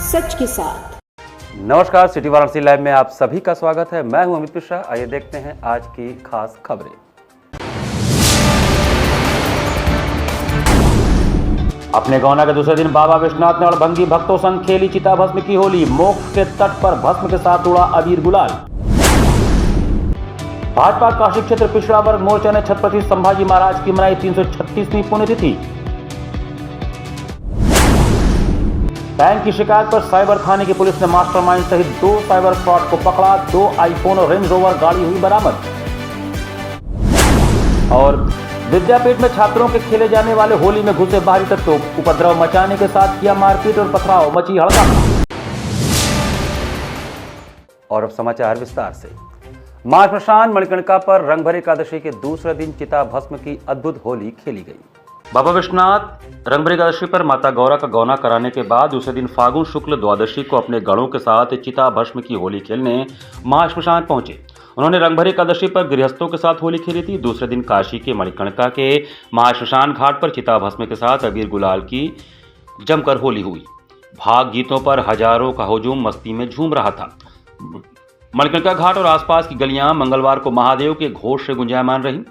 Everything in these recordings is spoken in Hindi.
सच के साथ। नमस्कार, सिटी वाराणसी लाइव में आप सभी का स्वागत है। मैं हूं अमित मिश्रा। आइए देखते हैं आज की खास खबरें। अपने गौना के दूसरे दिन बाबा विश्वनाथ ने अड़भंगी भक्तों संग खेली चिता भस्म की होली। मोक्ष के तट पर भस्म के साथ उड़ा अबीर गुलाल। भाजपा काशी क्षेत्र पिछड़ा वर्ग मोर्चा ने छत्रपति संभाजी महाराज की मनाई 336वीं पुण्यतिथि। बैंक की शिकायत पर साइबर थाने की पुलिस ने मास्टरमाइंड सहित 2 साइबर फ्रॉड को पकड़ा। 2 आईफोन और रेंज रोवर गाड़ी हुई बरामद। और विद्यापीठ में छात्रों के खेले जाने वाले होली में घुसे बाहरी तत्वों, उपद्रव मचाने के साथ किया मारपीट और पथराव, मची हड़कंप। और अब समाचार विस्तार से। मां श्मशान मणिकर्णिका पर रंगभरी एकादशी के दूसरे दिन चिता भस्म की अद्भुत होली खेली गई। बाबा विश्वनाथ रंगभरी एकादशी पर माता गौरा का गौना कराने के बाद दूसरे दिन फागुन शुक्ल द्वादशी को अपने गणों के साथ चिता भस्म की होली खेलने मां श्मशान पहुंचे। उन्होंने रंगभरी एकादशी पर गृहस्थों के साथ होली खेली थी। दूसरे दिन काशी के मणिकर्णिका के मां श्मशान घाट पर चिता भस्म के साथ अबीर गुलाल की जमकर होली हुई। भाग गीतों पर हजारों का हुजूम मस्ती में झूम रहा था। मणिकर्णिका घाट और आसपास की गलियां मंगलवार को महादेव के घोष से गुंजायमान रही।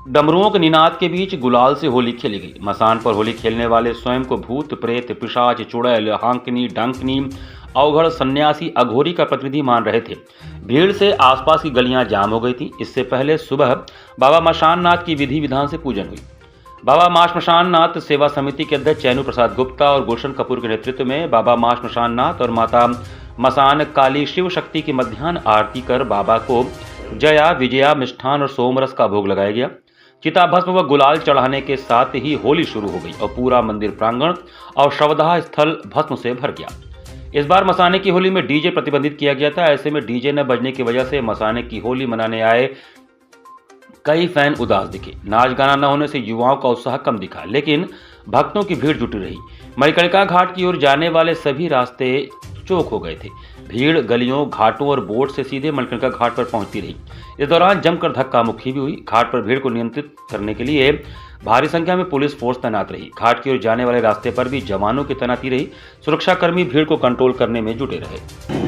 डमरुओं के निनाद के बीच गुलाल से होली खेली गई। मसान पर होली खेलने वाले स्वयं को भूत प्रेत पिशाच चुड़ैल हांकनी डंकनी अवघड़ सन्यासी अघोरी का प्रतिनिधि मान रहे थे। भीड़ से आसपास की गलियां जाम हो गई थी। इससे पहले सुबह बाबा मशान नाथ की विधि विधान से पूजन हुई। बाबा मां श्मशान नाथ सेवा समिति के अध्यक्ष चैनू प्रसाद गुप्ता और गुलशन कपूर के नेतृत्व में बाबा मां श्मशान नाथ और माता मसान काली शिव शक्ति की मध्याह्न आरती कर बाबा को जया विजया मिष्ठान और सोमरस का भोग लगाया गया। चिता भस्म व गुलाल चढ़ाने के साथ ही होली शुरू हो गई और पूरा मंदिर प्रांगण और शवदाह स्थल भस्म से भर गया। इस बार मसाने की होली में डीजे प्रतिबंधित किया गया था। ऐसे में डीजे न बजने की वजह से मसाने की होली मनाने आए कई फैन उदास दिखे। नाच गाना न होने से युवाओं का उत्साह कम दिखा, लेकिन भक्तों की भीड़ जुटी रही। मणिकर्णिका घाट की ओर जाने वाले सभी रास्ते चौक हो गए थे। भीड़ गलियों घाटों और बोट से सीधे मणिकर्णिका घाट पर पहुंचती रही। इस दौरान जमकर धक्का मुक्की भी हुई। घाट पर भीड़ को नियंत्रित करने के लिए भारी संख्या में पुलिस फोर्स तैनात रही। घाट की ओर जाने वाले रास्ते पर भी जवानों की तैनाती रही। सुरक्षाकर्मी भीड़ को कंट्रोल करने में जुटे रहे।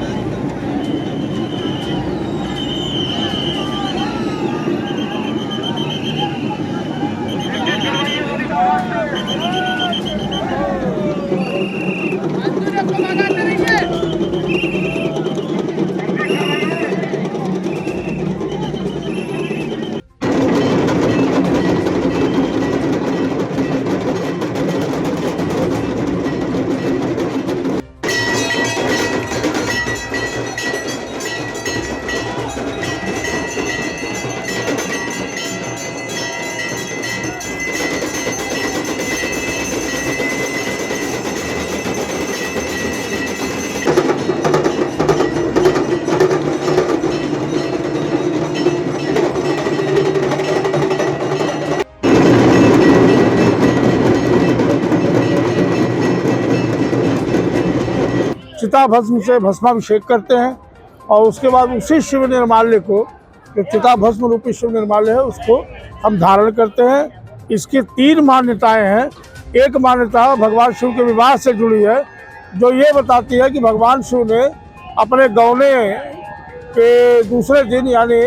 चिता भस्म से भस्माभिषेक करते हैं और उसके बाद उसी शिव निर्माल्य को, जो चिता भस्म रूपी शिव निर्माल्य है, उसको हम धारण करते हैं। इसकी 3 मान्यताएं हैं। एक मान्यता भगवान शिव के विवाह से जुड़ी है, जो ये बताती है कि भगवान शिव ने अपने गौने के दूसरे दिन यानी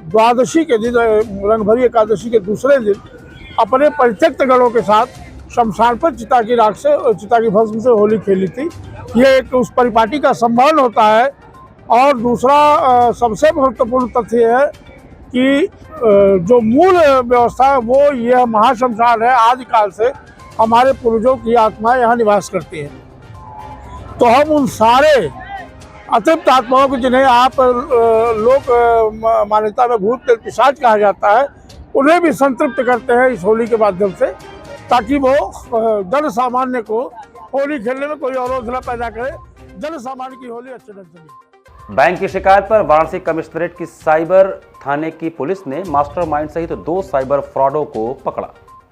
द्वादशी के दिन, रंगभरी एकादशी के दूसरे दिन अपने परित्यक्त गणों के साथ शमशान पर चिता की राख से और चिता की भस्म से होली खेली थी। ये एक उस परिपाटी का संभान होता है। और दूसरा सबसे महत्वपूर्ण तथ्य है कि जो मूल व्यवस्था है वो यह महाशमशान है। आदिकाल से हमारे पूर्वजों की आत्माएं यहाँ निवास करती हैं। तो हम उन सारे अतृप्त आत्माओं को, जिन्हें आप लोक मान्यता में भूत प्रेत पिशाच कहा जाता है, उन्हें भी संतृप्त करते हैं इस होली के माध्यम से, ताकि वो जन सामान्य को होली खेलने में कोई अवरोध न पैदा करे, जन सामान्य की होली अच्छे ढंग से बीते। बैंक की शिकायत पर वाराणसी कमिश्नरेट की साइबर थाने की पुलिस ने मास्टरमाइंड सहित 2 साइबर फ्रॉडों को पकड़ा।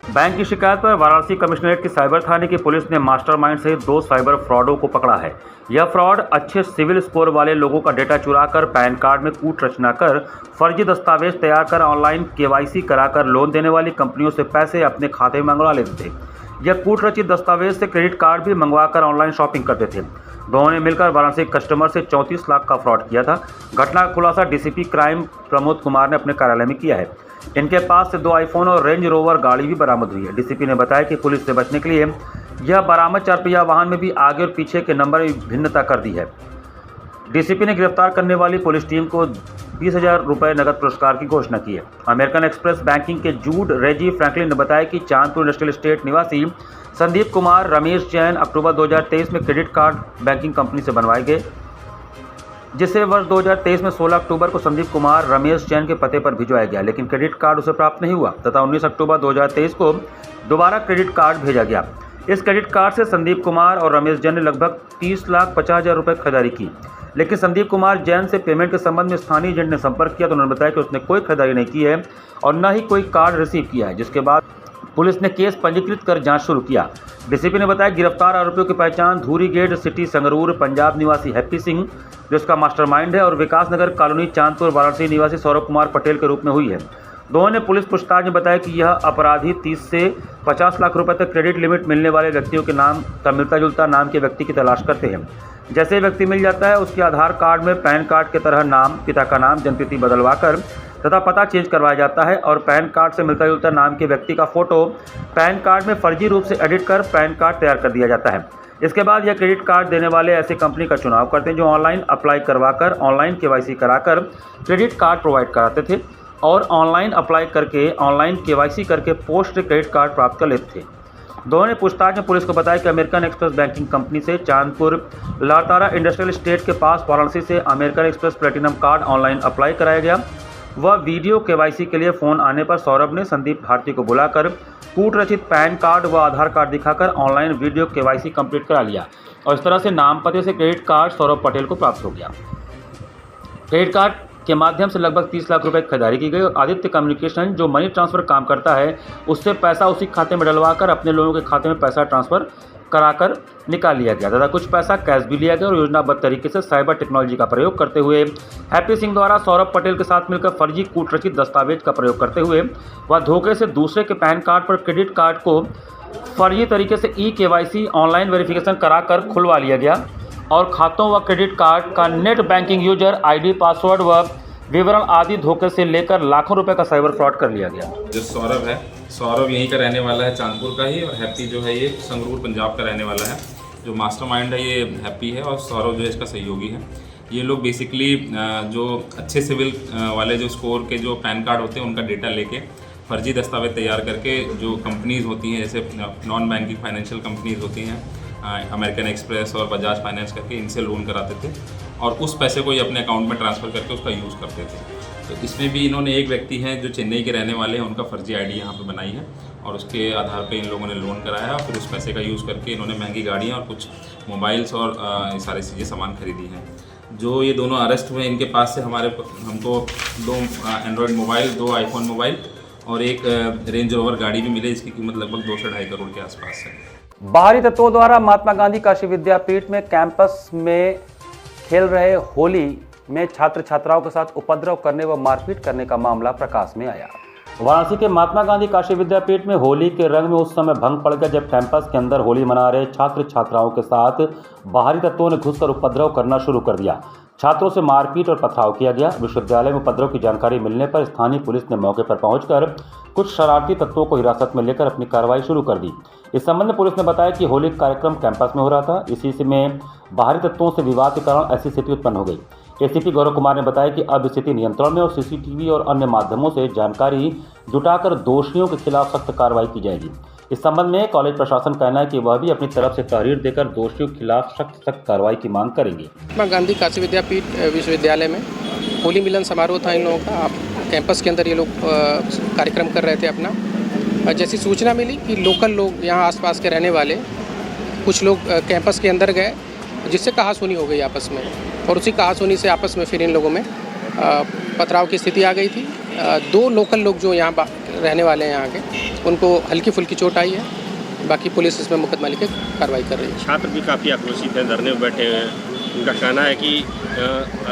बैंक की शिकायत पर वाराणसी कमिश्नरेट की साइबर थाने की पुलिस ने मास्टरमाइंड सहित 2 साइबर फ्रॉडों को पकड़ा है। यह फ्रॉड अच्छे सिविल स्कोर वाले लोगों का डेटा चुराकर पैन कार्ड में कूट रचना कर फर्जी दस्तावेज तैयार कर ऑनलाइन केवाईसी कराकर लोन देने वाली कंपनियों से पैसे अपने खाते में मंगवा लेते थे। यह कूटरचित दस्तावेज से क्रेडिट कार्ड भी मंगवाकर ऑनलाइन शॉपिंग करते थे। दोनों ने मिलकर वाराणसी कस्टमर से 34 लाख का फ्रॉड किया था। घटना का खुलासा डीसीपी क्राइम प्रमोद कुमार ने अपने कार्यालय में किया है। इनके पास से 2 आईफोन और रेंज रोवर गाड़ी भी बरामद हुई है। डीसीपी ने बताया कि पुलिस से बचने के लिए यह बरामद 4 पहिया वाहन में भी आगे और पीछे के नंबर में भिन्नता कर दी है। डीसीपी ने गिरफ्तार करने वाली पुलिस टीम को 20,000 रुपये नगद पुरस्कार की घोषणा की है। अमेरिकन एक्सप्रेस बैंकिंग के जूड रेजी फ्रैंकलिन ने बताया कि चांदपुर इंडस्ट्रियल एस्टेट निवासी संदीप कुमार रमेश जैन अक्टूबर 2023 में क्रेडिट कार्ड बैंकिंग कंपनी से बनवाए गए, जिसे वर्ष 2023 में 16 अक्टूबर को संदीप कुमार रमेश जैन के पते पर भिजवाया गया, लेकिन क्रेडिट कार्ड उसे प्राप्त नहीं हुआ तथा 19 अक्टूबर 2023 को दोबारा क्रेडिट कार्ड भेजा गया। इस क्रेडिट कार्ड से संदीप कुमार और रमेश जैन ने लगभग 30,50,000 रुपये खरीदारी की, लेकिन संदीप कुमार जैन से पेमेंट के संबंध में स्थानीय एजेंट ने संपर्क किया तो उन्होंने बताया कि उसने कोई खरीदारी नहीं की है और न ही कोई कार्ड रिसीव किया है, जिसके बाद पुलिस ने केस पंजीकृत कर जांच शुरू किया। डीसीपी ने बताया गिरफ्तार आरोपियों की पहचान धूरी गेट सिटी संगरूर पंजाब निवासी हैप्पी सिंह जो इसका मास्टरमाइंड है और विकास नगर कॉलोनी चांदपुर वाराणसी निवासी सौरभ कुमार पटेल के रूप में हुई है। दोनों ने पुलिस पूछताछ में बताया कि यह अपराधी 30 से 50 लाख रुपए तक क्रेडिट लिमिट मिलने वाले व्यक्तियों के नाम का मिलता जुलता नाम के व्यक्ति की तलाश करते हैं। जैसे ही व्यक्ति मिल जाता है उसके आधार कार्ड में पैन कार्ड की तरह नाम, पिता का नाम, जन्मतिथि बदलवाकर तथा पता चेंज करवाया जाता है और पैन कार्ड से मिलता जुलता नाम के व्यक्ति का फोटो पैन कार्ड में फर्जी रूप से एडिट कर पैन कार्ड तैयार कर दिया जाता है। इसके बाद यह क्रेडिट कार्ड देने वाले ऐसे कंपनी का चुनाव करते हैं जो ऑनलाइन अप्लाई करवाकर ऑनलाइन केवाईसी कराकर क्रेडिट कार्ड प्रोवाइड कराते थे और ऑनलाइन अप्लाई करके ऑनलाइन केवाईसी करके पोस्ट से क्रेडिट कार्ड प्राप्त कर लेते थे। दोनों ने पूछताछ में पुलिस को बताया कि अमेरिकन एक्सप्रेस बैंकिंग कंपनी से चांदपुर लारतारा इंडस्ट्रियल एस्टेट के पास वाराणसी से American express platinum card online apply कराया गया। वह वीडियो केवाईसी के लिए फ़ोन आने पर सौरभ ने संदीप भारती को बुलाकर कूटरचित पैन कार्ड व आधार कार्ड दिखाकर ऑनलाइन वीडियो केवाईसी कंप्लीट करा लिया और इस तरह से नाम पते से क्रेडिट कार्ड सौरभ पटेल को प्राप्त हो गया। क्रेडिट कार्ड के माध्यम से लगभग 30 लाख रुपए की खरीदारी की गई और आदित्य कम्युनिकेशन जो मनी ट्रांसफ़र काम करता है उससे पैसा उसी खाते में डलवाकर अपने लोगों के खाते में पैसा ट्रांसफ़र कराकर निकाल लिया गया तथा कुछ पैसा कैश भी लिया गया और योजनाबद्ध तरीके से साइबर टेक्नोलॉजी का प्रयोग करते हुए हैप्पी सिंह द्वारा सौरभ पटेल के साथ मिलकर फर्जी कूटरचित दस्तावेज का प्रयोग करते हुए वह धोखे से दूसरे के पैन कार्ड पर क्रेडिट कार्ड को फर्जी तरीके से केवाईसी ऑनलाइन वेरिफिकेशन कराकर खुलवा लिया गया और खातों व क्रेडिट कार्ड का net banking user ID password व विवरण आदि धोखे से लेकर लाखों रुपए का साइबर फ्रॉड कर लिया गया। जो सौरभ है, सौरभ यहीं का रहने वाला है, चांदपुर का ही, और हैप्पी जो है ये संगरूर पंजाब का रहने वाला है। जो मास्टरमाइंड है ये हैप्पी है और सौरभ जो है इसका सहयोगी है। ये लोग बेसिकली जो अच्छे सिविल वाले जो स्कोर के जो पैन कार्ड होते हैं उनका डेटा लेके फर्जी दस्तावेज तैयार करके जो कंपनीज़ होती हैं जैसे नॉन बैंकिंग फाइनेंशियल कंपनीज़ होती हैं अमेरिकन एक्सप्रेस और बजाज फाइनेंस करके इनसे लोन कराते थे और उस पैसे को ये अपने अकाउंट में ट्रांसफ़र करके उसका यूज़ करते थे। तो इसमें भी इन्होंने एक व्यक्ति हैं जो चेन्नई के रहने वाले हैं, उनका फर्जी आईडी यहाँ पे बनाई है और उसके आधार पे इन लोगों ने लोन कराया और फिर उस पैसे का यूज़ करके इन्होंने महंगी गाड़ियाँ और कुछ मोबाइल्स और ये सारी चीज़ें सामान खरीदी हैं। जो ये दोनों अरेस्ट हुए इनके पास से हमको 2 एंड्रॉयड मोबाइल, 2 आईफोन मोबाइल और एक रेंज रोवर गाड़ी भी मिले जिसकी कीमत लगभग 2 से 2.5 करोड़ के आसपास है। बाहरी तत्वों द्वारा महात्मा गांधी काशी विद्यापीठ में कैंपस में खेल रहे होली में छात्र छात्राओं के साथ उपद्रव करने व मारपीट करने का मामला प्रकाश में आया। वाराणसी के महात्मा गांधी काशी विद्यापीठ में होली के रंग में उस समय भंग पड़ गया जब कैंपस के अंदर होली मना रहे छात्र छात्राओं के साथ बाहरी तत्वों ने घुसकर उपद्रव करना शुरू कर दिया। छात्रों से मारपीट और पथराव किया गया। विश्वविद्यालय में उपद्रव की जानकारी मिलने पर स्थानीय पुलिस ने मौके पर पहुंचकर कुछ शरारती तत्वों को हिरासत में लेकर अपनी कार्रवाई शुरू कर दी। इस संबंध में पुलिस ने बताया कि होली कार्यक्रम कैंपस में हो रहा था, इसी में बाहरी तत्वों से विवाद के कारण ऐसी स्थिति उत्पन्न हो गई। एसीपी गौरव कुमार ने बताया कि अब स्थिति नियंत्रण में और सीसीटीवी और अन्य माध्यमों से जानकारी जुटाकर दोषियों के खिलाफ सख्त कार्रवाई की जाएगी। इस संबंध में कॉलेज प्रशासन का कहना है कि वह भी अपनी तरफ से तहरीर देकर दोषियों के खिलाफ सख्त कार्रवाई की मांग करेंगे। महात्मा गांधी काशी विद्यापीठ विश्वविद्यालय में होली मिलन समारोह था इन लोगों का। आप कैंपस के अंदर ये लोग कार्यक्रम कर रहे थे अपना। जैसी सूचना मिली कि लोकल लोग यहाँ आसपास के रहने वाले कुछ लोग कैंपस के अंदर गए जिससे कहासुनी हो गई आपस में और उसी कहासुनी से आपस में फिर इन लोगों में पथराव की स्थिति आ गई थी। 2 लोकल लोग जो यहाँ रहने वाले हैं यहाँ के उनको हल्की फुल्की चोट आई है। बाकी पुलिस इसमें मुकदमा लेकर कार्रवाई कर रही है। छात्र भी काफ़ी आक्रोशित हैं, धरने में बैठे हुए हैं। उनका कहना है कि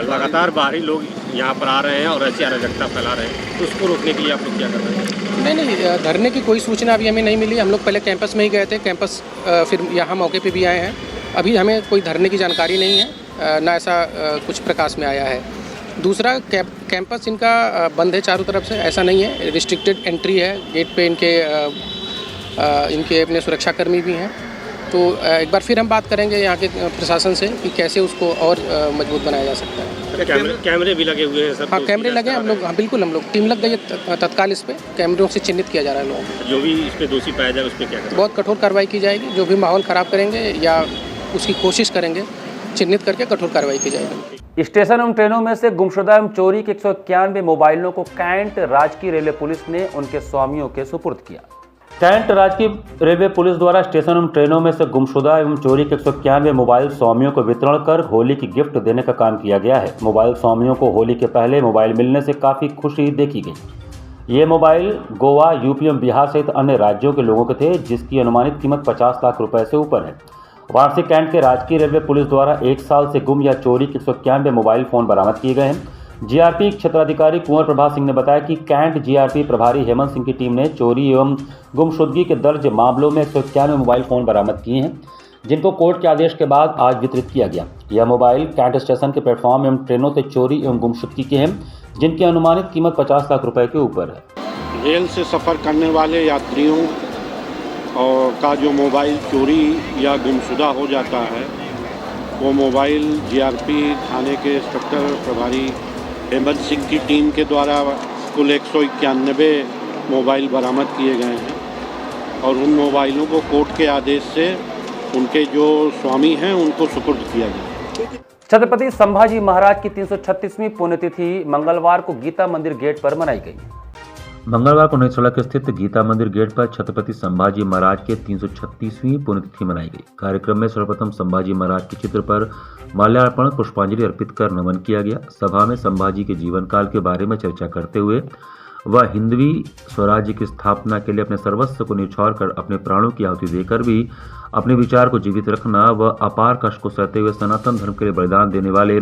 लगातार बाहरी लोग यहाँ पर आ रहे हैं और ऐसी अराजकता फैला रहे हैं, तो उसको रोकने के लिए आप लोग क्या कर रहे हैं? नहीं, धरने की कोई सूचना अभी हमें नहीं मिली। हम लोग पहले कैंपस में ही गए थे, कैंपस फिर यहाँ मौके पे भी आए हैं। अभी हमें कोई धरने की जानकारी नहीं है, ना ऐसा कुछ प्रकाश में आया है। दूसरा, कैंपस इनका बंद है चारों तरफ से, ऐसा नहीं है, रिस्ट्रिक्टेड एंट्री है। गेट पे इनके अपने सुरक्षाकर्मी भी हैं। तो एक बार फिर हम बात करेंगे यहाँ के प्रशासन से कि कैसे उसको और मजबूत बनाया जा सकता है। कैमरे भी लगे हुए हैं सर? हाँ, कैमरे लगे हैं। हम लोग, हाँ बिल्कुल, हम लोग टीम लग गई है तत्काल। इस पे कैमरों से चिन्हित किया जा रहा है लोगों को। जो भी इस पे दोषी पाया जाए उस पर क्या करें? बहुत कठोर कार्रवाई की जाएगी। जो भी माहौल ख़राब करेंगे या उसकी कोशिश करेंगे, चिन्हित करके कठोर कार्रवाई की जाएगी। स्टेशन एवं ट्रेनों में से गुमशुदा एवं चोरी के 191 मोबाइलों को कैंट राजकीय रेलवे पुलिस ने उनके स्वामियों के सुपुर्द किया। कैंट राजकीय रेलवे पुलिस द्वारा स्टेशन एवं ट्रेनों में से गुमशुदा एवं चोरी के 191 मोबाइल स्वामियों को वितरण कर होली की गिफ्ट देने का काम किया गया है। मोबाइल स्वामियों को होली के पहले मोबाइल मिलने से काफ़ी खुशी देखी गई। ये मोबाइल गोवा, यूपी एवं बिहार सहित अन्य राज्यों के लोगों के थे, जिसकी अनुमानित कीमत 50 लाख रुपए से ऊपर है। वाराणसी कैंट के राजकीय रेलवे पुलिस द्वारा 1 साल से गुम या चोरी के 191 मोबाइल फ़ोन बरामद किए गए हैं। जीआरपी क्षेत्राधिकारी कुंवर प्रभा सिंह ने बताया कि कैंट जीआरपी प्रभारी हेमंत सिंह की टीम ने चोरी एवं गुमशुदगी के दर्ज मामलों में 191 मोबाइल फ़ोन बरामद किए हैं, जिनको कोर्ट के आदेश के बाद आज वितरित किया गया। यह मोबाइल कैंट स्टेशन के प्लेटफॉर्म एवं ट्रेनों से चोरी एवं गुमशुदगी के हैं, जिनकी अनुमानित कीमत 50 लाख रुपए के ऊपर है। रेल से सफ़र करने वाले यात्रियों और का जो मोबाइल चोरी या गुमशुदा हो जाता है, वो मोबाइल जीआरपी थाने के इंस्पेक्टर प्रभारी हेमंत सिंह की टीम के द्वारा कुल 191 मोबाइल बरामद किए गए हैं और उन मोबाइलों को कोर्ट के आदेश से उनके जो स्वामी हैं उनको सुपुर्द किया गया। छत्रपति संभाजी महाराज की 336वीं पुण्यतिथि मंगलवार को गीता मंदिर गेट पर मनाई गई। मंगलवार को नई सड़क स्थित गीता मंदिर गेट पर छत्रपति संभाजी महाराज के 336वीं पुण्यतिथि मनाई गई। कार्यक्रम में सर्वप्रथम संभाजी महाराज के चित्र पर माल्यार्पण, पुष्पांजलि अर्पित कर नमन किया गया। सभा में संभाजी के जीवन काल के बारे में चर्चा करते हुए वह हिंदवी स्वराज्य की स्थापना के लिए अपने सर्वस्व को न्यौछावर कर अपने प्राणों की आहुति देकर भी अपने विचार को जीवित रखना व अपार कष्ट को सहते हुए सनातन धर्म के लिए बलिदान देने वाले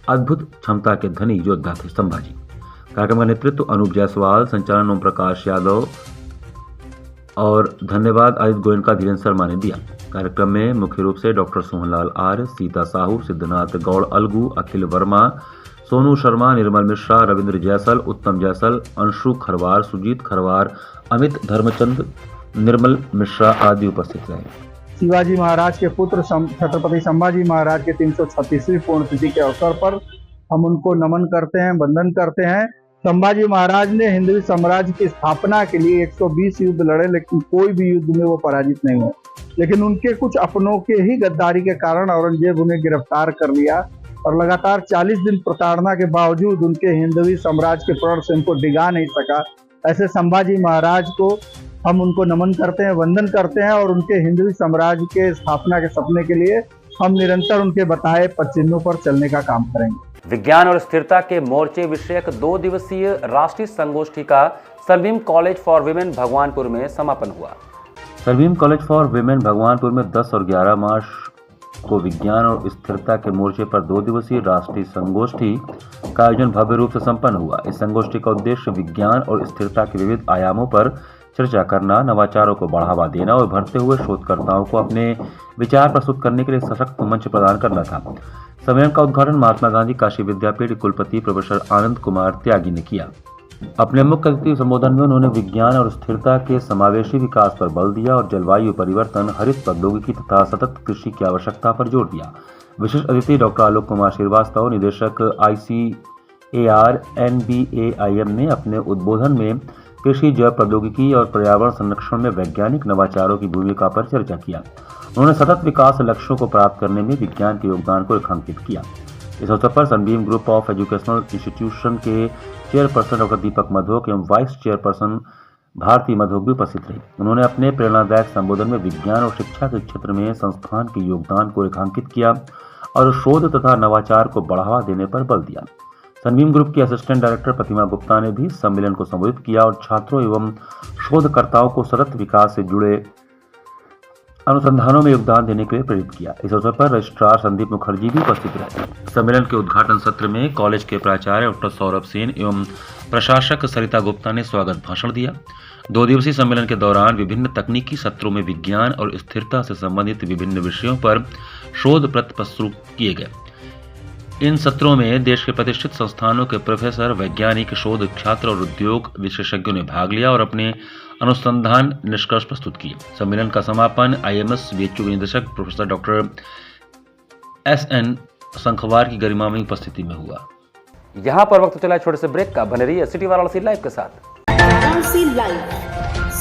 अद्भुत क्षमता के धनी योद्धा थे संभाजी। कार्यक्रम का नेतृत्व अनूप जायसवाल, संचालन ओम प्रकाश यादव और धन्यवाद आदित्य गोयनका धीरेन्द्र शर्मा ने दिया। कार्यक्रम में मुख्य रूप से डॉक्टर सोहनलाल आर्य, सीता साहू, सिद्धनाथ गौड़ अलगू, अखिल वर्मा, सोनू शर्मा, निर्मल मिश्रा, रविंद्र जैसल, उत्तम जैसल, अंशु खरवार, सुजीत खरवार, अमित धर्मचंद, निर्मल मिश्रा आदि उपस्थित रहे। शिवाजी महाराज के पुत्र छत्रपति संभाजी महाराज के 336वीं पुण्यतिथि के अवसर पर हम उनको नमन करते हैं, वंदन करते हैं। संभाजी महाराज ने हिंदवी साम्राज्य की स्थापना के लिए 120 युद्ध लड़े, लेकिन कोई भी युद्ध में वो पराजित नहीं हुए। लेकिन उनके कुछ अपनों के ही गद्दारी के कारण औरंगजेब उन्हें गिरफ्तार कर लिया और लगातार 40 दिन प्रताड़ना के बावजूद उनके हिंदवी साम्राज्य के प्रण से उनको डिगा नहीं सका। ऐसे संभाजी महाराज को हम उनको नमन करते हैं, वंदन करते हैं और उनके हिंदवी साम्राज्य के स्थापना के सपने के लिए हम निरंतर उनके बताए पथ चिन्हों पर चलने का काम करेंगे। विज्ञान और स्थिरता के मोर्चे विषयक 2 दिवसीय राष्ट्रीय संगोष्ठी का सरवीम कॉलेज फॉर विमेन भगवानपुर में समापन हुआ। सरवीम कॉलेज फॉर विमेन भगवानपुर में 10 और 11 मार्च को विज्ञान और स्थिरता के मोर्चे पर 2 दिवसीय राष्ट्रीय संगोष्ठी का आयोजन भव्य रूप से संपन्न हुआ। इस संगोष्ठी का उद्देश्य विज्ञान और स्थिरता के विविध आयामों पर चर्चा करना, नवाचारों को बढ़ावा देना और उभरते हुए शोधकर्ताओं को अपने विचार प्रस्तुत करने के लिए सशक्त मंच प्रदान करना था। सम्मेलन का उद्घाटन महात्मा गांधी काशी विद्यापीठ कुलपति प्रोफेसर आनंद कुमार त्यागी ने किया। अपने मुख्य अतिथि संबोधन में उन्होंने विज्ञान और स्थिरता के समावेशी विकास पर बल दिया और जलवायु परिवर्तन, हरित प्रौद्योगिकी तथा सतत कृषि की आवश्यकता पर जोर दिया। विशेष अतिथि डॉक्टर आलोक कुमार श्रीवास्तव, निदेशक ICAR NBAIM ने अपने उद्बोधन में कृषि, जैव प्रौद्योगिकी और पर्यावरण संरक्षण में वैज्ञानिक नवाचारों की भूमिका पर चर्चा किया। उन्होंने सतत विकास लक्ष्यों को प्राप्त करने में विज्ञान के योगदान को रेखांकित किया। इस अवसर पर Sunbeam group of educational institution के चेयरपर्सन डॉक्टर दीपक मधोक एवं वाइस चेयरपर्सन भारती मधोक भी उपस्थित रही। उन्होंने अपने प्रेरणादायक संबोधन में विज्ञान और शिक्षा के क्षेत्र में संस्थान के योगदान को रेखांकित किया और शोध तथा नवाचार को बढ़ावा देने पर बल दिया। सनबीम ग्रुप की असिस्टेंट डायरेक्टर प्रतिमा गुप्ता ने भी सम्मेलन को संबोधित किया और छात्रों एवं शोधकर्ताओं को सतत विकास से जुड़े अनुसंधानों में योगदान देने के लिए प्रेरित किया। इस अवसर पर रजिस्ट्रार संदीप मुखर्जी भी उपस्थित रहे। सम्मेलन के उद्घाटन सत्र में कॉलेज के प्राचार्य डॉक्टर सौरभ सेन एवं प्रशासक सरिता गुप्ता ने स्वागत भाषण दिया। 2 दिवसीय सम्मेलन के दौरान विभिन्न तकनीकी सत्रों में विज्ञान और स्थिरता से संबंधित विभिन्न विषयों पर शोध पत्र प्रस्तुत किए गए। इन सत्रों में देश के प्रतिष्ठित संस्थानों के प्रोफेसर, वैज्ञानिक, शोध छात्र और उद्योग विशेषज्ञों ने भाग लिया और अपने अनुसंधान निष्कर्ष प्रस्तुत किए। सम्मेलन का समापन IMS BHU के निदेशक प्रोफेसर डॉक्टर SN संखवार की गरिमामयी उपस्थिति में हुआ। यहाँ पर वक्त चला छोटे से ब्रेक का। बने रहिए सिटी वाराणसी लाइव के साथ। वाराणसी लाइव,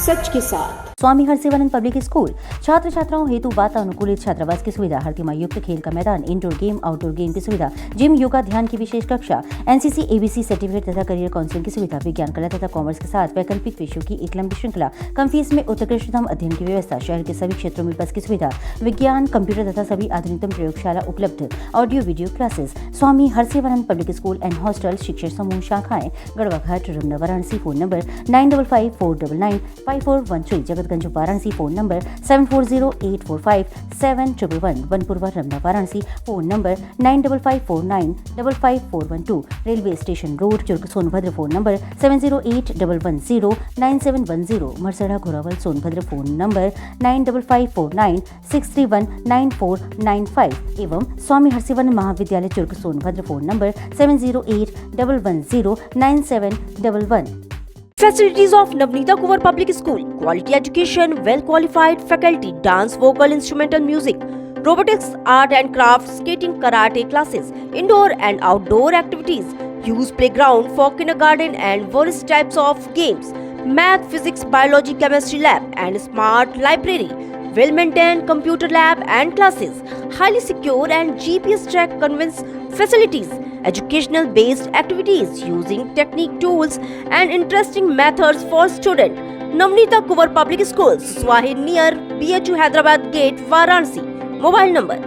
सच के साथ। स्वामी हरसिवानंद पब्लिक स्कूल छात्र छात्राओं हेतु वातानुकूलित छात्रावास की सुविधा, हर युक्त खेल का मैदान, इंडोर गेम, आउटडोर गेम की सुविधा, जिम, योगा, ध्यान की विशेष कक्षा, NCC ABC सर्टिफिकेट तथा करियर काउंसलिंग की सुविधा, विज्ञान, कला तथा कॉमर्स के साथ वैकल्पिक विषयों की एक लंबी श्रृंखला, कम फीस में उत्कृष्टतम अध्ययन की व्यवस्था, शहर के सभी क्षेत्रों में बस की सुविधा, विज्ञान, कंप्यूटर तथा सभी आधुनिकतम प्रयोगशाला उपलब्ध, audio video classes. Swami Harsivanand public school and hostel, शिक्षण समूह शाखाएं Garhwa Ghat, Ramna, Varanasi. Phone number 9554995413, Jagatganj Varanasi. Phone number 7408457111, Vanpurwa, Ramna, Varanasi. Phone number 9554955412, railway station road, Churk, Sonbhadra. Phone number 7081109710, Marsara, Ghorawal, Sonbhadra. Phone number 955496319495 एवं स्वामी हरसिवानंद महाविद्यालय, Churk, Sonbhadra. Phone number 7081109711। Facilities of Navneeta Kuwar Public School: quality education, well qualified faculty, dance, vocal, instrumental music, robotics, art and crafts, skating, karate classes, indoor and outdoor activities, use playground for kindergarten and various types of games, math, physics, biology, chemistry lab and smart library, well maintained computer lab and classes, highly secure and GPS track conveyance facilities, educational based activities using technique tools and interesting methods for students. Navneeta Kuwar Public Schools, Swahid near BHU Hyderabad Gate, Varanasi. Mobile number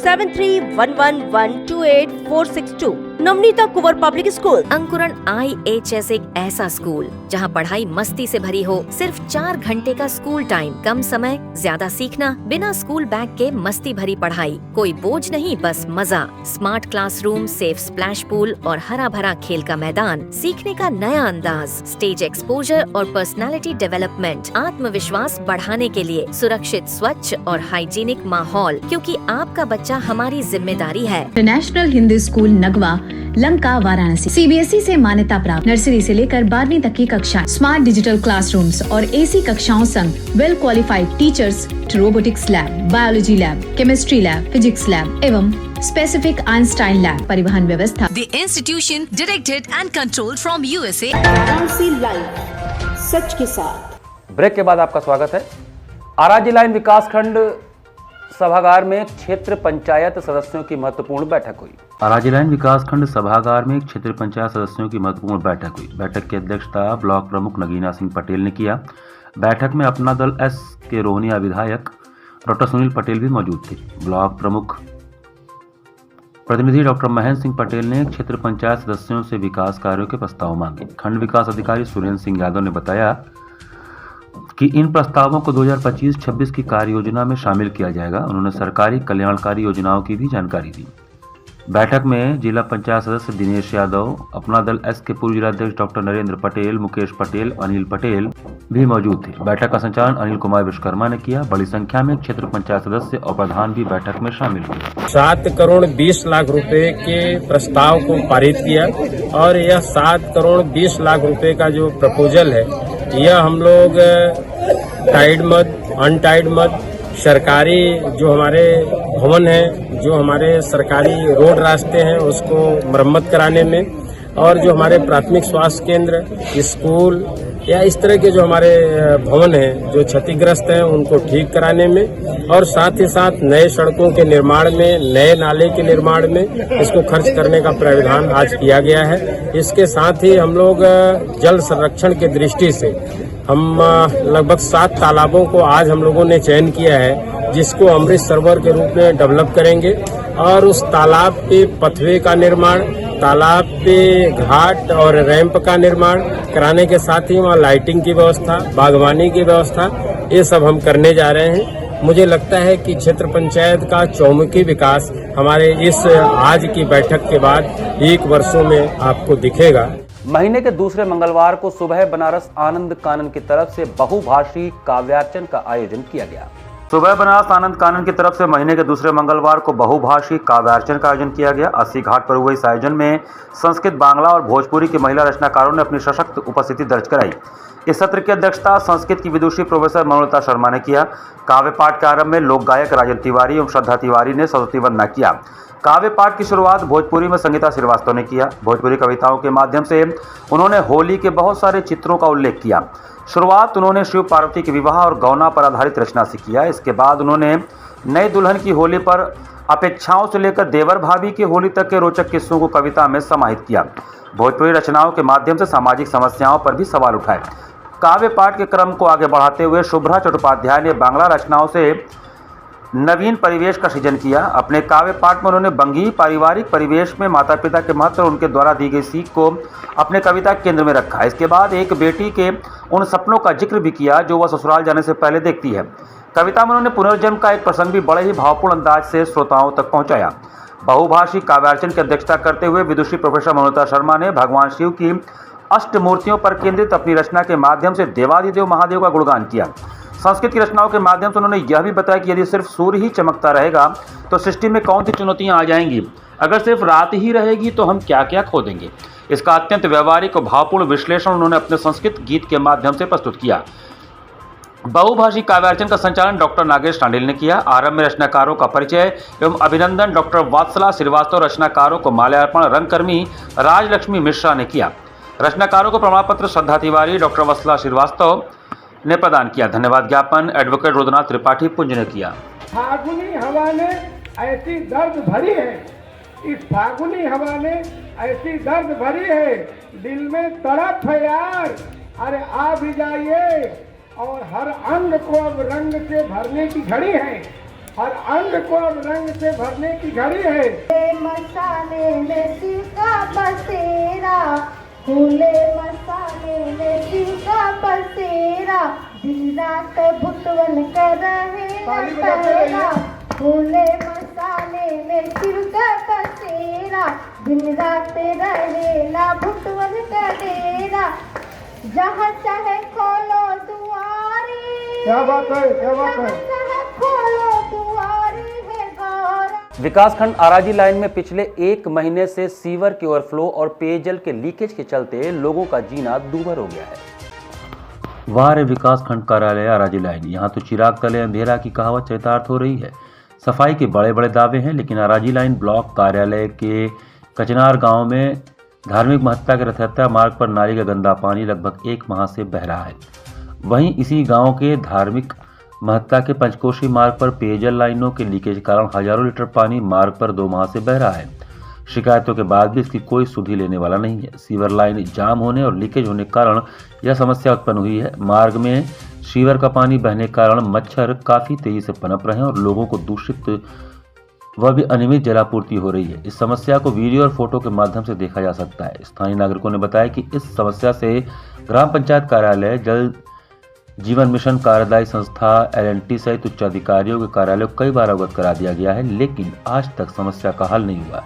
7311128462. Navneeta Kunwar public school. अंकुरण IHS एक ऐसा स्कूल जहां पढ़ाई मस्ती से भरी हो। सिर्फ 4 घंटे का स्कूल टाइम, कम समय, ज्यादा सीखना, बिना स्कूल बैग के मस्ती भरी पढ़ाई, कोई बोझ नहीं, बस मजा। Smart classroom, safe splash pool और हरा भरा खेल का मैदान, सीखने का नया अंदाज, स्टेज एक्सपोजर और पर्सनालिटी डेवलपमेंट, आत्मविश्वास बढ़ाने के लिए सुरक्षित, स्वच्छ और हाइजीनिक माहौल, क्योंकि आपका बच्चा हमारी जिम्मेदारी है। International Hindi school Nagwa, Lanka, Varanasi. CBSE से मान्यता प्राप्त, नर्सरी से लेकर 12वीं तक की कक्षा, स्मार्ट डिजिटल क्लासरूम्स और AC कक्षाओं संग well qualified teachers, robotics lab, biology lab, chemistry lab, physics lab एवं स्पेसिफिक आइंस्टाइन लैब, परिवहन व्यवस्था। The institution directed and controlled from USA. Varanasi live, सच के साथ। ब्रेक के बाद आपका स्वागत है। आराजी लाइन विकासखंड सभागार में क्षेत्र पंचायत सदस्यों की महत्वपूर्ण बैठक हुई। आराजी लाइन विकासखंड सभागार में क्षेत्र पंचायत सदस्यों की महत्वपूर्ण बैठक हुई। बैठक की अध्यक्षता ब्लॉक प्रमुख नगीना सिंह पटेल ने किया। बैठक में अपना दल S के रोहनिया विधायक डॉक्टर सुनील पटेल भी मौजूद थे। ब्लॉक प्रमुख प्रतिनिधि डॉक्टर महेंद्र सिंह पटेल ने क्षेत्र पंचायत सदस्यों से विकास कार्यों के प्रस्ताव मांगे। खंड विकास अधिकारी सुरेंद्र सिंह यादव ने बताया कि इन प्रस्तावों को 2025-26 की कार्य योजना में शामिल किया जाएगा। उन्होंने सरकारी कल्याणकारी योजनाओं की भी जानकारी दी। बैठक में जिला पंचायत सदस्य दिनेश यादव, अपना दल S के पूर्व जिलाध्यक्ष डॉक्टर नरेंद्र पटेल, मुकेश पटेल, अनिल पटेल भी मौजूद थे। बैठक का संचालन अनिल कुमार विश्वकर्मा ने किया। बड़ी संख्या में क्षेत्र पंचायत सदस्य और प्रधान भी बैठक में शामिल हुए। 7 करोड़ 20 लाख रुपए के प्रस्ताव को पारित किया और यह 7 करोड़ 20 लाख रुपए का जो प्रपोजल है, यह हम लोग टाइड मद, अनटाइड मद, सरकारी जो हमारे भवन हैं, जो हमारे सरकारी रोड रास्ते हैं, उसको मरम्मत कराने में, और जो हमारे प्राथमिक स्वास्थ्य केंद्र, स्कूल या इस तरह के जो हमारे भवन हैं जो क्षतिग्रस्त हैं, उनको ठीक कराने में, और साथ ही साथ नए सड़कों के निर्माण में, नए नाले के निर्माण में इसको खर्च करने का प्राविधान आज किया गया है। इसके साथ ही हम लोग जल संरक्षण की दृष्टि से हम लगभग 7 तालाबों को आज हम लोगों ने चयन किया है, जिसको अमृत सरोवर के रूप में डेवलप करेंगे, और उस तालाब पे पथवे का निर्माण, तालाब पे घाट और रैंप का निर्माण कराने के साथ ही वहाँ लाइटिंग की व्यवस्था, बागवानी की व्यवस्था, ये सब हम करने जा रहे हैं। मुझे लगता है कि क्षेत्र पंचायत का चौमुखी विकास हमारे इस आज की बैठक के बाद 1 वर्षों में आपको दिखेगा। महीने के दूसरे मंगलवार को सुबह बनारस आनंद कानन की तरफ से बहुभाषी काव्यार्चन का आयोजन किया गया। सुबह बनारस आनंद कानन की तरफ से महीने के दूसरे मंगलवार को बहुभाषी काव्यार्चन का आयोजन किया गया। 80 घाट पर हुए इस आयोजन में संस्कृत, बांग्ला और भोजपुरी की महिला रचनाकारों ने अपनी सशक्त उपस्थिति दर्ज कराई। इस सत्र की अध्यक्षता संस्कृत की विदुषी प्रोफेसर मनोलता शर्मा ने किया। काव्य पाठ के आरंभ में लोक गायक राजन तिवारी एवं श्रद्धा तिवारी ने सरस्वती वंदना किया। काव्य पाठ की शुरुआत भोजपुरी में संगीता श्रीवास्तव ने किया। भोजपुरी कविताओं के माध्यम से उन्होंने होली के बहुत सारे चित्रों का उल्लेख किया। शुरुआत उन्होंने शिव पार्वती के विवाह और गौना पर आधारित रचना से किया। इसके बाद उन्होंने नई दुल्हन की होली पर अपेक्षाओं से लेकर देवर भाभी की होली तक के रोचक किस्सों को कविता में समाहित किया। भोजपुरी रचनाओं के माध्यम से सामाजिक समस्याओं पर भी सवाल उठाए। काव्य पाठ के क्रम को आगे बढ़ाते हुए शुभ्रा चट्टोपाध्याय ने बांग्ला रचनाओं से नवीन परिवेश का सृजन किया। अपने काव्य पाठ में उन्होंने बंगी पारिवारिक परिवेश में माता पिता के महत्व और उनके द्वारा दी गई सीख को अपने कविता के केंद्र में रखा। इसके बाद एक बेटी के उन सपनों का जिक्र भी किया जो वह ससुराल जाने से पहले देखती है। कविता में उन्होंने पुनर्जन्म का एक प्रसंग भी बड़े ही भावपूर्ण अंदाज से श्रोताओं तक पहुंचाया। बहुभाषी काव्यार्चन की अध्यक्षता करते हुए विदुषी प्रोफेसर मनोलता शर्मा ने भगवान शिव की अष्ट मूर्तियों पर केंद्रित अपनी रचना के माध्यम से देवादिदेव महादेव का गुणगान किया। संस्कृत की रचनाओं के माध्यम से उन्होंने यह भी बताया कि यदि सिर्फ सूर्य ही चमकता रहेगा तो सृष्टि में कौन सी चुनौतियां आ जाएंगी। अगर सिर्फ रात ही रहेगी तो हम क्या क्या खो देंगे। इसका अत्यंत व्यवहारिक और भावपूर्ण विश्लेषण उन्होंने अपने संस्कृत गीत के माध्यम से प्रस्तुत किया। बहुभाषी काव्यार्चन का संचालन डॉक्टर नागेश टांडेल ने किया। आरंभ में रचनाकारों का परिचय एवं अभिनंदन डॉक्टर वात्सला श्रीवास्तव, रचनाकारों को माल्यार्पण रंगकर्मी राजलक्ष्मी मिश्रा ने किया। रचनाकारों को प्रमाण पत्र श्रद्धा तिवारी, डॉक्टर वात्सला श्रीवास्तव ने प्रदान किया। धन्यवाद ज्ञापन एडवोकेट रुद्रनाथ त्रिपाठी पुंज ने किया। फागुनी हवा ने ऐसी दर्द भरी है, इस फागुनी हवा ने ऐसी दर्द भरी है, दिल में तड़प है यार, अरे आ भी जाइए। और हर अंग को अब रंग से भरने की घड़ी है, हर अंग को अब रंग से भरने की घड़ी है। मसाले में शिव का बसेरा, फूले मसाले में शिव का बसेरा, दिन रात भुटवन कर रहे फूले मसाले में शिव का बसेरा, दिन रात रहेला भुटवन का डेरा, जहाँ चाहे खोलो दुआरी। क्या बात है, क्या बात है। खोलो दुआरी है गौरा। विकासखंड आराजी लाइन में पिछले 1 महीने से सीवर के ओवरफ्लो और पेयजल के लीकेज के चलते लोगों का जीना दूभर हो गया है। वार विकासखंड कार्यालय आराजी लाइन, यहाँ तो चिराग तले अंधेरा की कहावत चरितार्थ हो रही है। सफाई के बड़े बड़े दावे हैं, लेकिन आराजी लाइन ब्लॉक कार्यालय के कचनार गांव में धार्मिक महत्ता के रथयात्रा मार्ग पर नाली का गंदा पानी लगभग 1 माह से बह रहा है। वहीं इसी गांव के धार्मिक महत्ता के पंचकोशी मार्ग पर पेयजल लाइनों के लीकेज के कारण हजारों लीटर पानी मार्ग पर 2 माह से बह रहा है। शिकायतों के बाद भी इसकी कोई सुधि लेने वाला नहीं है। सीवर लाइन जाम होने और लीकेज होने के कारण यह समस्या उत्पन्न हुई है। मार्ग में सीवर का पानी बहने के कारण मच्छर काफ़ी तेजी से पनप रहे हैं और लोगों को दूषित वह भी अनियमित जलापूर्ति हो रही है। इस समस्या को वीडियो और फोटो के माध्यम से देखा जा सकता है। स्थानीय नागरिकों ने बताया कि इस समस्या से ग्राम पंचायत कार्यालय, जल जीवन मिशन कार्यदायी संस्था, LNT सहित उच्च अधिकारियों के कार्यालय को कई बार अवगत करा दिया गया है, लेकिन आज तक समस्या का हल नहीं हुआ।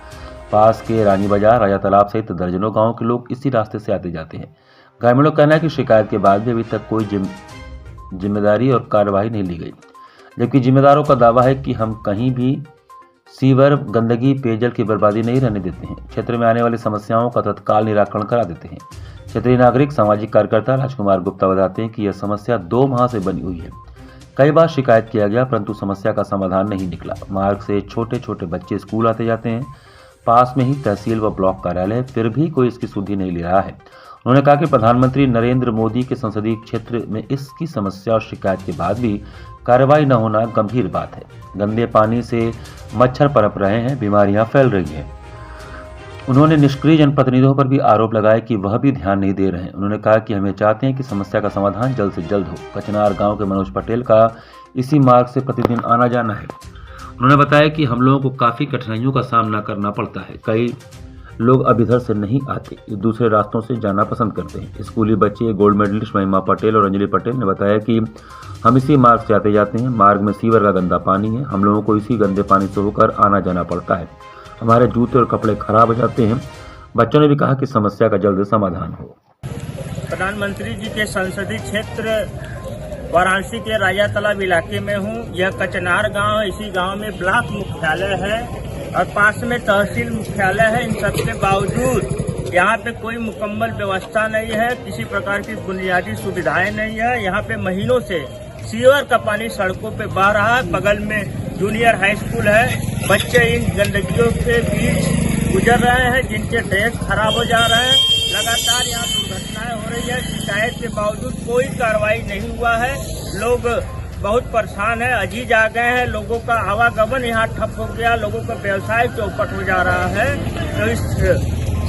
पास के रानी बाजार, राजा तालाब सहित दर्जनों गाँव के लोग इसी रास्ते से आते जाते हैं। ग्रामीणों का कहना है कि शिकायत के बाद भी अभी तक कोई जिम्मेदारी और कार्रवाई नहीं ली गई, जबकि जिम्मेदारों का दावा है कि हम कहीं भी सीवर, गंदगी, पेयजल की बर्बादी नहीं रहने देते हैं। क्षेत्र में आने वाली समस्याओं का तत्काल निराकरण करा देते हैं। क्षेत्रीय नागरिक सामाजिक कार्यकर्ता राजकुमार गुप्ता बताते हैं कि यह समस्या 2 माह से बनी हुई है। कई बार शिकायत किया गया परंतु समस्या का समाधान नहीं निकला। मार्ग से छोटे छोटे बच्चे स्कूल आते जाते हैं। पास में ही तहसील व ब्लॉक कार्यालय है, फिर भी कोई इसकी सुधि नहीं ले रहा है। उन्होंने कहा कि प्रधानमंत्री नरेंद्र मोदी के संसदीय क्षेत्र में इसकी समस्या और शिकायत के बाद भी कार्रवाई न होना गंभीर बात है। गंदे पानी से मच्छर पनप रहे हैं, बीमारियां फैल रही हैं। उन्होंने निष्क्रिय जनप्रतिनिधियों पर भी आरोप लगाए कि वह भी ध्यान नहीं दे रहे हैं। उन्होंने कहा कि हमें चाहते हैं कि समस्या का समाधान जल्द से जल्द हो। कचनार गांव के मनोज पटेल का इसी मार्ग से प्रतिदिन आना जाना है। उन्होंने बताया कि हम लोगों को काफ़ी कठिनाइयों का सामना करना पड़ता है। कई लोग अब इधर से नहीं आते, ये दूसरे रास्तों से जाना पसंद करते हैं। स्कूली बच्चे गोल्ड मेडलिस्ट महिमा पटेल और अंजलि पटेल ने बताया कि हम इसी मार्ग से आते जाते हैं। मार्ग में सीवर का गंदा पानी है, हम लोगों को इसी गंदे पानी से होकर आना जाना पड़ता है। हमारे जूते और कपड़े खराब हो जाते हैं। बच्चों ने भी कहा कि समस्या का जल्द समाधान हो। प्रधानमंत्री जी के संसदीय क्षेत्र वाराणसी के राजा तालाब इलाके में हूँ। यह कचनार गांव है। इसी गांव में ब्लॉक मुख्यालय है और पास में तहसील मुख्यालय है। इन सबके बावजूद यहाँ पे कोई मुकम्मल व्यवस्था नहीं है, किसी प्रकार की बुनियादी सुविधाएं नहीं है। यहाँ पे महीनों से सीवर का पानी सड़कों पे बह रहा है। बगल में जूनियर हाई स्कूल है। बच्चे इन गंदगियों के बीच गुजर रहे हैं, जिनके ड्रेस खराब हो जा रहे हैं। लगातार यहाँ दुर्घटनाएं हो रही है। शिकायत के बावजूद कोई कार्रवाई नहीं हुआ है। लोग बहुत परेशान है, अजीज आ गए हैं। लोगों का आवागमन यहाँ ठप हो गया, लोगों का व्यवसाय चौपट हो जा रहा है। तो इस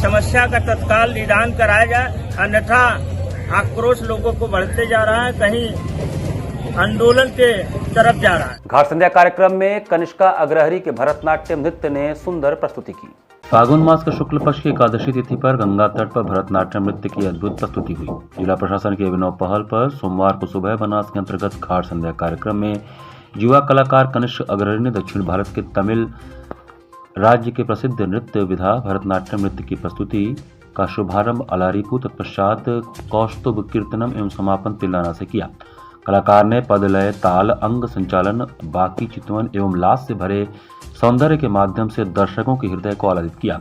समस्या का तत्काल निदान कराया जाए, अन्यथा आक्रोश लोगों को बढ़ते जा रहा है, कहीं आंदोलन के तरफ जा रहा है। घाट संध्या कार्यक्रम में कनिष्का अग्रहरी के भरतनाट्यम नृत्य ने सुंदर प्रस्तुति की। फागुन मास का शुक्ल पक्ष की एकादशी तिथि पर गंगा तट पर भरतनाट्यम नृत्य की अद्भुत प्रस्तुति हुई। जिला प्रशासन के अभिनव पहल पर सोमवार को सुबह बनास के अंतर्गत घाट संध्या कार्यक्रम में युवा कलाकार कनिष्क अग्रहरी ने दक्षिण भारत के तमिल राज्य के प्रसिद्ध नृत्य विधा भरतनाट्यम नृत्य की प्रस्तुति का शुभारंभ अलारीपू तत्पश्चात कौस्तुभ कीर्तनम एवं समापन तिल्लाना से किया। कलाकार ने पद लय ताल अंग संचालन बाकी चितवन एवं लास से भरे सौंदर्य के माध्यम से दर्शकों के हृदय को आह्लादित किया।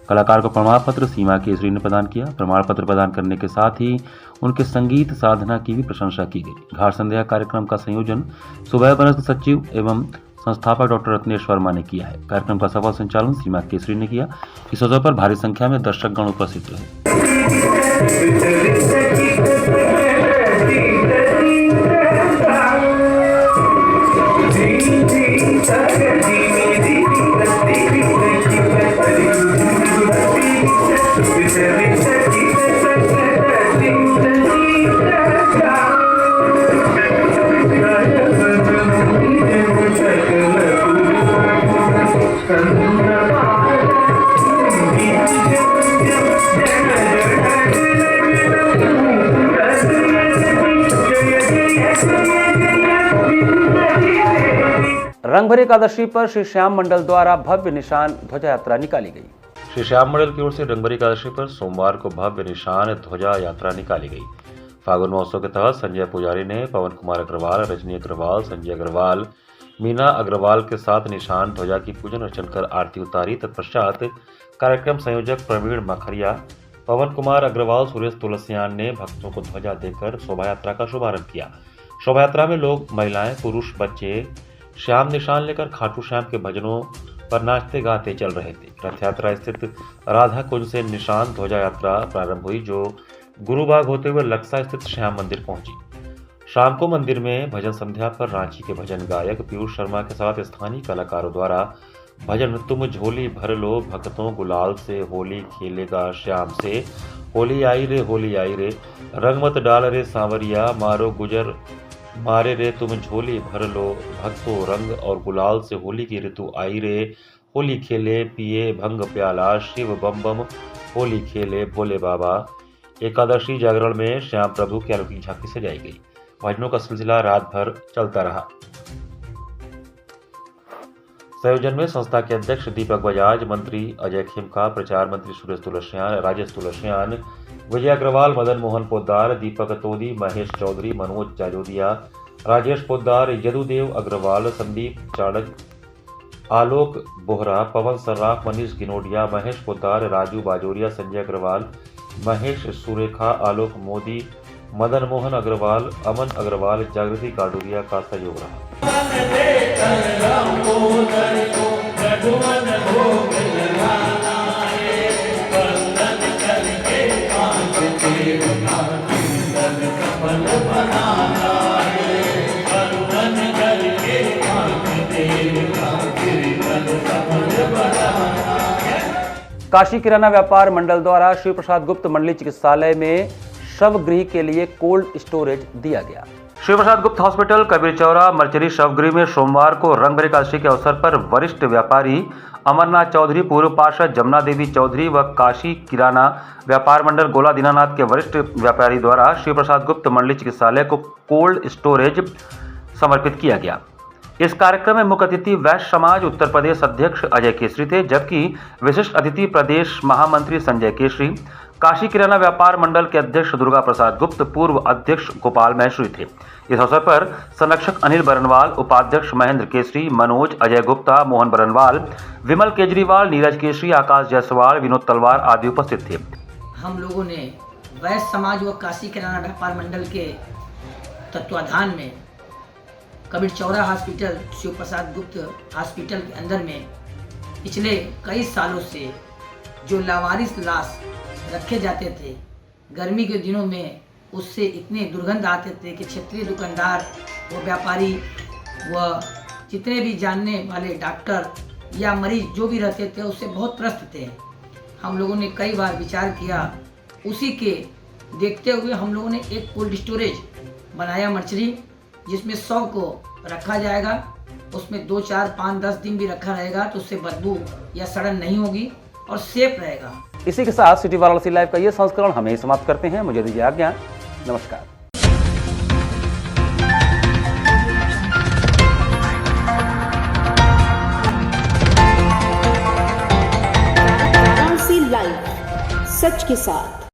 कलाकार को प्रमाण पत्र सीमा केसरी ने प्रदान किया। प्रमाण पत्र प्रदान करने के साथ ही उनके संगीत साधना की भी प्रशंसा की गई। घाट संध्या कार्यक्रम का संयोजन सुबह बनस के सचिव एवं संस्थापक डॉक्टर रत्नेश वर्मा ने किया है। कार्यक्रम का सफल संचालन सीमा केसरी ने किया। इस अवसर पर भारी संख्या में दर्शकगण उपस्थित रहे। रंगभरी एकादशी पर श्री श्याम मंडल द्वारा भव्य निशान ध्वजा यात्रा निकाली गई। श्री श्याम मंडल की ओर से रंगभरी एकादशी पर सोमवार को भव्य निशान ध्वजा यात्रा निकाली गई। फागुन महोत्सव के तहत संजय पुजारी ने पवन कुमार अग्रवाल, रजनी अग्रवाल, संजय अग्रवाल, मीना अग्रवाल के साथ निशान ध्वजा की पूजन अर्चन कर आरती उतारी। तत्पश्चात कार्यक्रम संयोजक प्रवीण मखरिया, पवन कुमार अग्रवाल, सुरेश तुलसियान ने भक्तों को ध्वजा देकर शोभा यात्रा का शुभारंभ किया। शोभा यात्रा में लोग, महिलाएं, पुरुष, बच्चे श्याम निशान लेकर खाटू श्याम के भजनों पर नाचते गाते चल रहे थे। रथ यात्रा स्थित राधा कुंज से निशान ध्वजा यात्रा प्रारंभ हुई, जो गुरुबाग होते हुए लक्सा स्थित श्याम मंदिर पहुंची। शाम को मंदिर में भजन संध्या पर रांची के भजन गायक पीयूष शर्मा के साथ स्थानीय कलाकारों द्वारा भजन तुम झोली भर लो भक्तों गुलाल से होली खेलेगा श्याम से, होली आई रे रंग मत डाल रे सांवरिया, मारो गुजर मारे रे तुम झोली भर लो भक्तों, रंग और गुलाल से होली की ऋतु आई रे, होली खेले पिए भंग प्याला, शिव बम बम होली खेले भोले बाबा। एकादशी जागरण में श्याम प्रभु की अलौकिक झांकी सजाई गई। भजनों का सिलसिला रात भर चलता रहा। संयोजन में संस्था के अध्यक्ष दीपक बजाज, मंत्री अजय खेमका, प्रचार मंत्री सुरेश तुलसियान, राजेश तुलसियान, विजय अग्रवाल, मदन मोहन पोद्दार, दीपक तोदी, महेश चौधरी, मनोज जाजोदिया, राजेश पोद्दार, यदुदेव अग्रवाल, संदीप चाणक, आलोक बोहरा, पवन सर्राफ, मनीष गिनोडिया, महेश पोद्दार, राजू बाजोरिया, संजय अग्रवाल, महेश सुरेखा, आलोक मोदी, मदन मोहन अग्रवाल, अमन अग्रवाल, जागृति काडूरिया का सहयोग रहा। काशी किराना व्यापार मंडल द्वारा शिव प्रसाद गुप्त मंडली चिकित्सालय में शव गृह के लिए कोल्ड स्टोरेज दिया गया। शिव प्रसाद गुप्त हॉस्पिटल कबीर चौरा मर्चरी शवगृह में सोमवार को रंगभरी एकादशी के अवसर पर वरिष्ठ व्यापारी अमरनाथ चौधरी, पूर्व पार्षद जमुना देवी चौधरी व काशी किराना व्यापार मंडल गोला दीनानाथ के वरिष्ठ व्यापारी द्वारा शिव प्रसाद गुप्त मंडली चिकित्सालय को कोल्ड स्टोरेज समर्पित किया गया। इस कार्यक्रम में मुख्य अतिथि वैश्य समाज उत्तर प्रदेश अध्यक्ष अजय केसरी थे, जबकि विशिष्ट अतिथि प्रदेश महामंत्री संजय केसरी, काशी किराना व्यापार मंडल के अध्यक्ष दुर्गा प्रसाद गुप्त, पूर्व अध्यक्ष गोपाल महेश्वरी थे। इस अवसर पर संरक्षक अनिल बरनवाल, उपाध्यक्ष महेंद्र केसरी, मनोज, अजय गुप्ता, मोहन बरनवाल, विमल केजरीवाल, नीरज केसरी, आकाश जायसवाल, विनोद तलवार आदि उपस्थित थे। हम लोगों ने वैश्य समाज व काशी किराना व्यापार मंडल के तत्वाधान में कबीर चौरा हॉस्पिटल, शिव प्रसाद गुप्त हॉस्पिटल के अंदर में पिछले कई सालों से जो लावारिस लाश रखे जाते थे, गर्मी के दिनों में उससे इतने दुर्गंध आते थे कि क्षेत्रीय दुकानदार व व्यापारी व जितने भी जानने वाले डॉक्टर या मरीज जो भी रहते थे उससे बहुत त्रस्त थे। हम लोगों ने कई बार विचार किया, उसी के देखते हुए हम लोगों ने एक कोल्ड स्टोरेज बनाया मर्चरी, जिसमें 100 को रखा जाएगा। उसमें 2, 4, 5, 10 दिन भी रखा रहेगा तो उससे बदबू या सड़न नहीं होगी और सेफ रहेगा। इसी के साथ सिटी वाराणसी लाइव का ये संस्करण हम ही समाप्त करते हैं। मुझे दीजिए आज्ञा। नमस्कार। वाराणसी लाइव, सच के साथ।